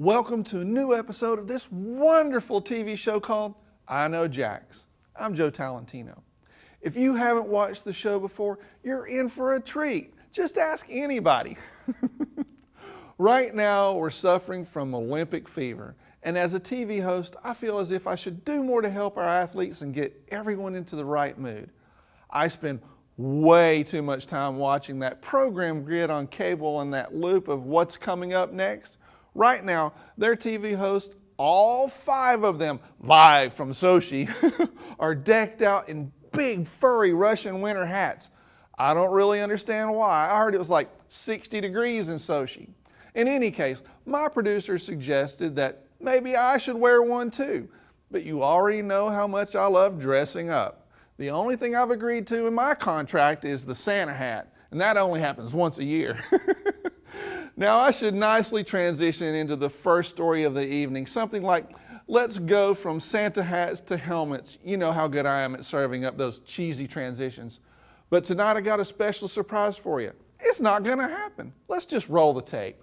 Welcome to a new episode of this wonderful TV show called I Know Jax. I'm Joe Talentino. If you haven't watched the show before, you're in for a treat. Just ask anybody. Right now, we're suffering from Olympic fever. And as a TV host, I feel as if I should do more to help our athletes and get everyone into the right mood. I spend way too much time watching that program grid on cable and that loop of what's coming up next. Right now, their TV hosts, all 5 of them, live from Sochi, are decked out in big furry Russian winter hats. I don't really understand why. I heard it was like 60 degrees in Sochi. In any case, my producer suggested that maybe I should wear one too. But you already know how much I love dressing up. The only thing I've agreed to in my contract is the Santa hat, and that only happens once a year. Now I should nicely transition into the first story of the evening, something like, let's go from Santa hats to helmets. You know how good I am at serving up those cheesy transitions. But tonight I got a special surprise for you. It's not gonna happen. Let's just roll the tape.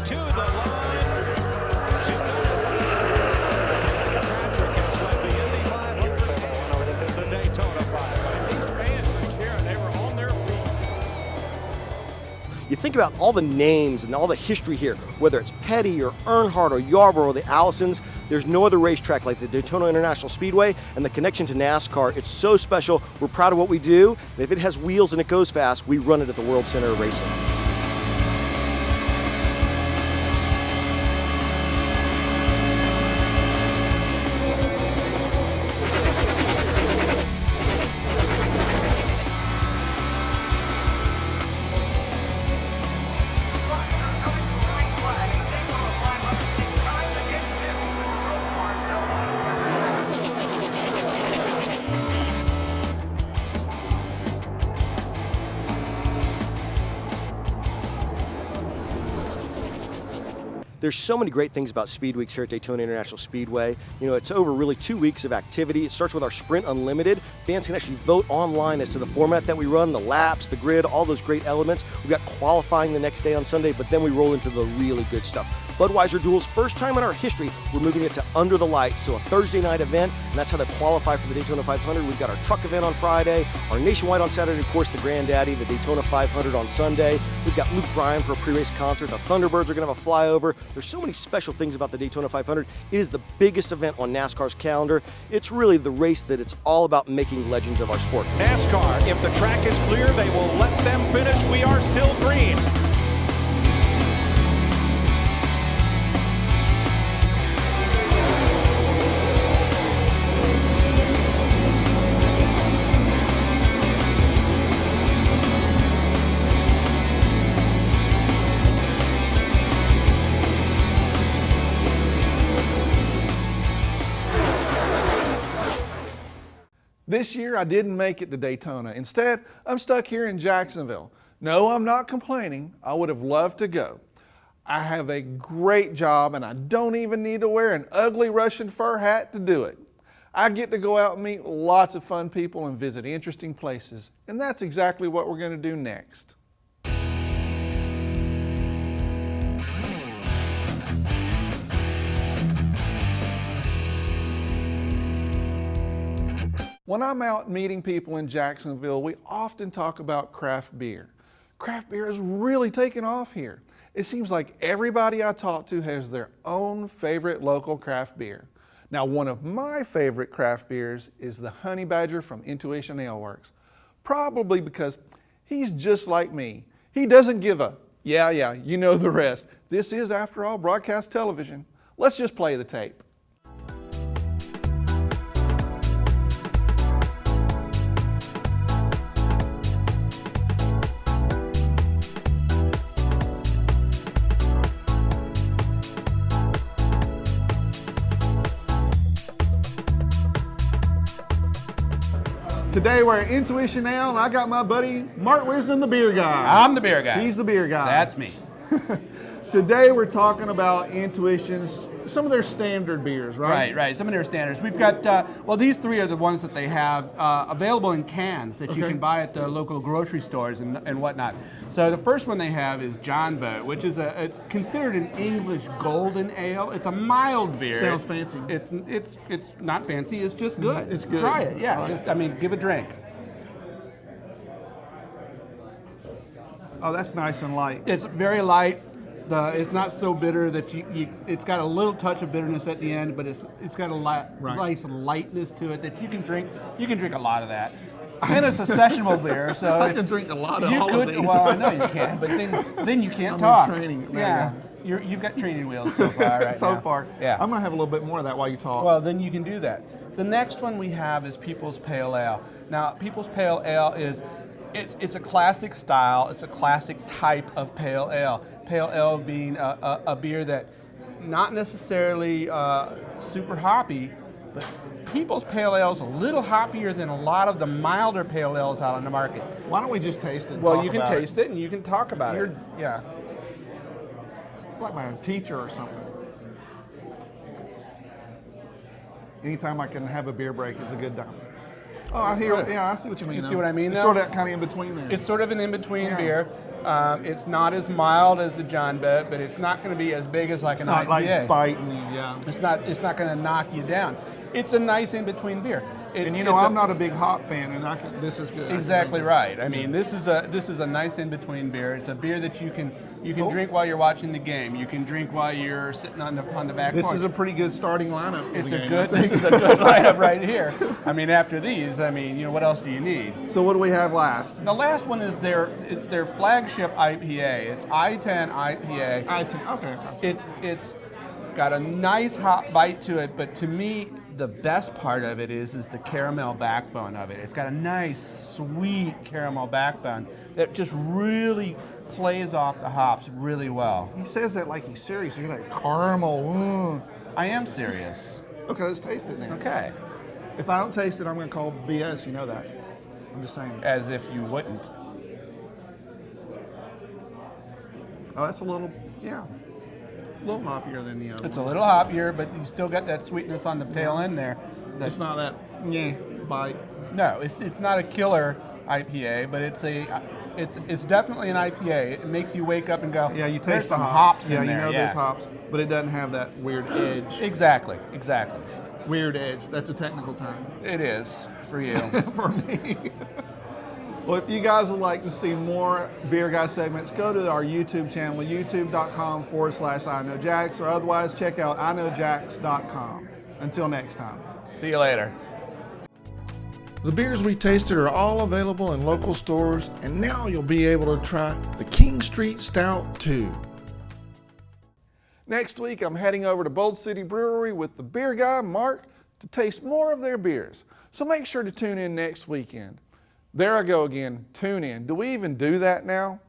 To the line. She's done it. Patrick has led the Indy 500, the Daytona 500. These fans were cheering. They were on their feet. You think about all the names and all the history here, whether it's Petty or Earnhardt or Yarborough or the Allisons, there's no other racetrack like the Daytona International Speedway, and the connection to NASCAR, it's so special. We're proud of what we do, and if it has wheels and it goes fast, we run it at the World Center of Racing. There's so many great things about Speed Weeks here at Daytona International Speedway. You know, it's over really 2 weeks of activity. It starts with our Sprint Unlimited. Fans can actually vote online as to the format that we run, the laps, the grid, all those great elements. We've got qualifying the next day on Sunday, but then we roll into the really good stuff. Budweiser Duels, first time in our history, we're moving it to Under the Lights, so a Thursday night event, and that's how they qualify for the Daytona 500. We've got our truck event on Friday, our Nationwide on Saturday, of course, the Granddaddy, the Daytona 500 on Sunday. We've got Luke Bryan for a pre-race concert. The Thunderbirds are going to have a flyover. There's so many special things about the Daytona 500. It is the biggest event on NASCAR's calendar. It's really the race that it's all about making legends of our sport. NASCAR, if the track is clear, they will let them finish. We are still green. This year I didn't make it to Daytona. Instead, I'm stuck here in Jacksonville. No, I'm not complaining. I would have loved to go. I have a great job and I don't even need to wear an ugly Russian fur hat to do it. I get to go out and meet lots of fun people and visit interesting places. And that's exactly what we're going to do next. When I'm out meeting people in Jacksonville, we often talk about craft beer. Craft beer has really taken off here. It seems like everybody I talk to has their own favorite local craft beer. Now, one of my favorite craft beers is the Honey Badger from Intuition Ale Works. Probably because he's just like me. He doesn't give a, yeah, you know the rest. This is, after all, broadcast television. Let's just play the tape. Today we're at Intuition Ale, and I got my buddy Mark Wisdom, the beer guy. I'm the beer guy. He's the beer guy. That's me. Today we're talking about Intuition's, some of their standard beers, right? Right. Some of their standards. We've got, well, these three are the ones that they have available in cans that you can buy at the local grocery stores and whatnot. So the first one they have is John Boat, which is it's considered an English golden ale. It's a mild beer. Sounds fancy. It's not fancy. It's just good. It's good. Try it. Yeah. Right. Just, I mean, give a drink. Oh, that's nice and light. It's very light. It's not so bitter that it's got a little touch of bitterness at the end, but it's got a nice lightness to it that you can drink. You can drink a lot of that. And it's a sessionable beer, so I can drink a lot of all of these. Well, I know you can, but then you can't I'm talk. in training. Yeah, you've got training wheels so far right So now. far. Yeah. I'm gonna have a little bit more of that while you talk. Well, then you can do that. The next one we have is People's Pale Ale. Now, People's Pale Ale is it's a classic style. It's a classic type of pale ale. Pale ale being a beer that not necessarily super hoppy, but People's Pale Ale is a little hoppier than a lot of the milder pale ales out on the market. Why don't we just taste it? And Well, talk you can about taste it and you can talk about it. Yeah. It's like my teacher or something. Anytime I can have a beer break is a good time. Oh, I hear. Really? Yeah, I see what you mean. You though. see what I mean, It's though? sort of kind of in between there. It's sort of an in-between Yeah. beer. It's not as mild as the John Boat, but it's not going to be as big as like It's an not IPA. like biting you, yeah. It's not going to knock you down. It's a nice in-between beer. And you know, I'm not a big hop fan, and this is good. Exactly right. I mean, this is a nice in-between beer. It's a beer that you can Oh. drink while you're watching the game. You can drink while you're sitting on the back This porch. is a pretty good starting lineup. For the game, I This think. is a good lineup right here. I mean, after these, I mean, you know, what else do you need? So what do we have last? The last one is their flagship IPA. It's I-10 IPA. Okay. It's got a nice hot bite to it, but to me, the best part of it is the caramel backbone of it. It's got a nice, sweet caramel backbone that just really plays off the hops really well. He says that like he's serious. You're like caramel. I am serious. Okay, let's taste it then. Okay. If I don't taste it, I'm going to call BS. You know that. I'm just saying. As if you wouldn't. Oh, that's a little little hoppier than the other It's a one. little hoppier, but you still got that sweetness on the tail end there. It's not that bite. No, it's not a killer IPA, but it's definitely an IPA. It makes you wake up and go, Yeah, you there's taste the some hops. in Yeah, there. you know there's hops, but it doesn't have that weird edge. Exactly. Weird edge. That's a technical term It is for you. for me. Well, if you guys would like to see more Beer Guy segments, go to our YouTube channel, youtube.com/IKnowJAX, or otherwise check out IKnowJAX.com. Until next time. See you later. The beers we tasted are all available in local stores, and now you'll be able to try the King Street Stout too. Next week, I'm heading over to Bold City Brewery with the beer guy, Mark, to taste more of their beers. So make sure to tune in next weekend. There I go again, tune in. Do we even do that now?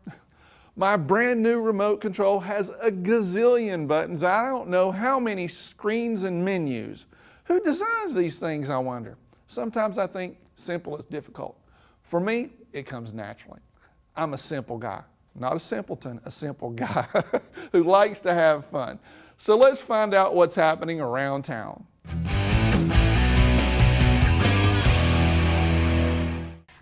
My brand new remote control has a gazillion buttons. I don't know how many screens and menus. Who designs these things, I wonder? Sometimes I think simple is difficult. For me, it comes naturally. I'm a simple guy, not a simpleton, a simple guy who likes to have fun. So let's find out what's happening around town.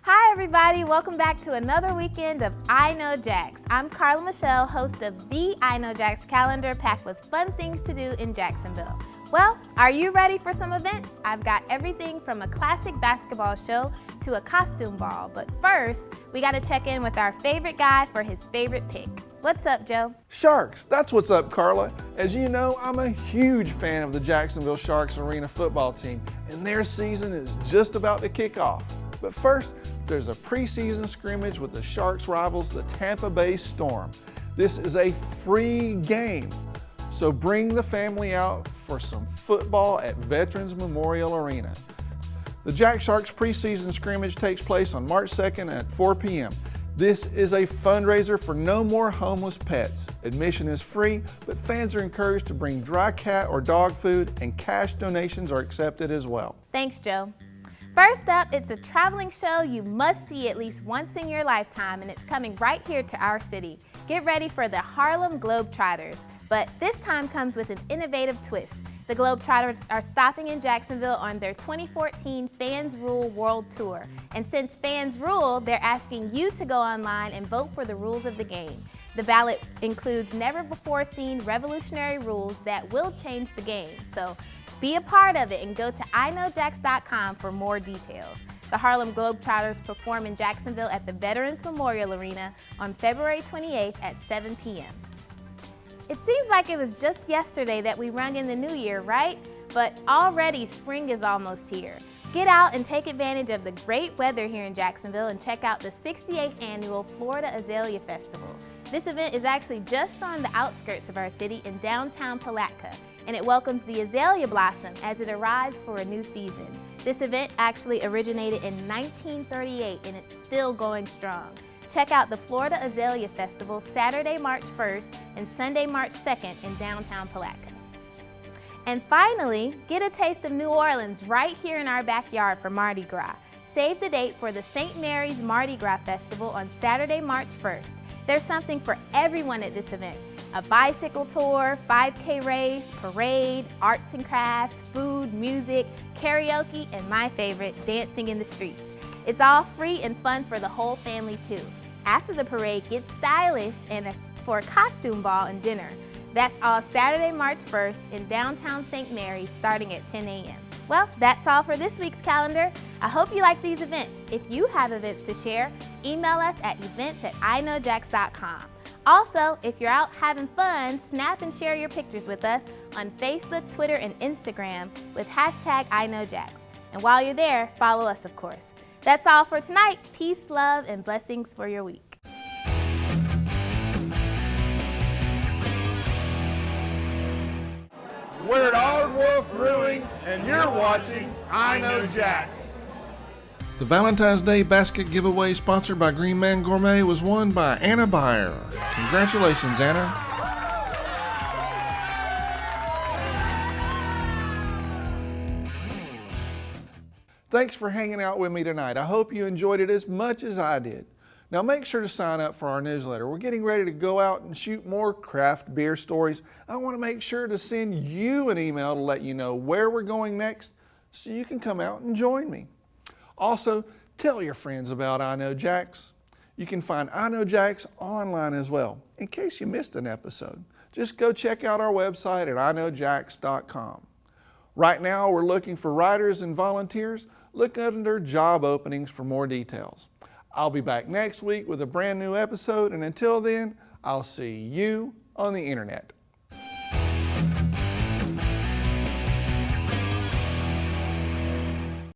Hi everybody, welcome back to another weekend of I Know Jax. I'm Carla Michelle, host of the I Know Jax calendar packed with fun things to do in Jacksonville. Well, are you ready for some events? I've got everything from a classic basketball show to a costume ball, but first, we gotta check in with our favorite guy for his favorite pick. What's up, Joe? Sharks, that's what's up, Carla. As you know, I'm a huge fan of the Jacksonville Sharks Arena football team, and their season is just about to kick off. But first, there's a preseason scrimmage with the Sharks' rivals, the Tampa Bay Storm. This is a free game, so bring the family out for some football at Veterans Memorial Arena. The Jack Sharks preseason scrimmage takes place on March 2nd at 4 p.m. This is a fundraiser for No More Homeless Pets. Admission is free, but fans are encouraged to bring dry cat or dog food, and cash donations are accepted as well. Thanks, Joe. First up, it's a traveling show you must see at least once in your lifetime, and it's coming right here to our city. Get ready for the Harlem Globetrotters, but this time comes with an innovative twist. The Globetrotters are stopping in Jacksonville on their 2014 Fans Rule World Tour. And since fans rule, they're asking you to go online and vote for the rules of the game. The ballot includes never-before-seen revolutionary rules that will change the game. So be a part of it and go to IKnowJAX.com for more details. The Harlem Globetrotters perform in Jacksonville at the Veterans Memorial Arena on February 28th at 7 p.m. It seems like it was just yesterday that we rung in the new year, right? But already spring is almost here. Get out and take advantage of the great weather here in Jacksonville and check out the 68th annual Florida Azalea Festival. This event is actually just on the outskirts of our city in downtown Palatka, and it welcomes the azalea blossom as it arrives for a new season. This event actually originated in 1938 and it's still going strong. Check out the Florida Azalea Festival Saturday, March 1st and Sunday, March 2nd in downtown Palatka. And finally, get a taste of New Orleans right here in our backyard for Mardi Gras. Save the date for the St. Mary's Mardi Gras Festival on Saturday, March 1st. There's something for everyone at this event. A bicycle tour, 5K race, parade, arts and crafts, food, music, karaoke, and my favorite, dancing in the streets. It's all free and fun for the whole family too. After the parade, get stylish for a costume ball and dinner. That's all Saturday, March 1st in downtown St. Mary's starting at 10 a.m. Well, that's all for this week's calendar. I hope you like these events. If you have events to share, email us at events@IKnowJAX.com. Also, if you're out having fun, snap and share your pictures with us on Facebook, Twitter, and Instagram with hashtag IKnowJAX. And while you're there, follow us, of course. That's all for tonight. Peace, love, and blessings for your week. We're at Hard Wolf Brewing, and you're watching I Know Jax. The Valentine's Day basket giveaway sponsored by Green Man Gourmet was won by Anna Byer. Congratulations, Anna. Thanks for hanging out with me tonight. I hope you enjoyed it as much as I did. Now make sure to sign up for our newsletter. We're getting ready to go out and shoot more craft beer stories. I want to make sure to send you an email to let you know where we're going next so you can come out and join me. Also, tell your friends about I Know Jax. You can find I Know Jax online as well. In case you missed an episode, just go check out our website at IKnowJAX.com. Right now, we're looking for writers and volunteers. Look under job openings for more details. I'll be back next week with a brand new episode, and until then, I'll see you on the internet.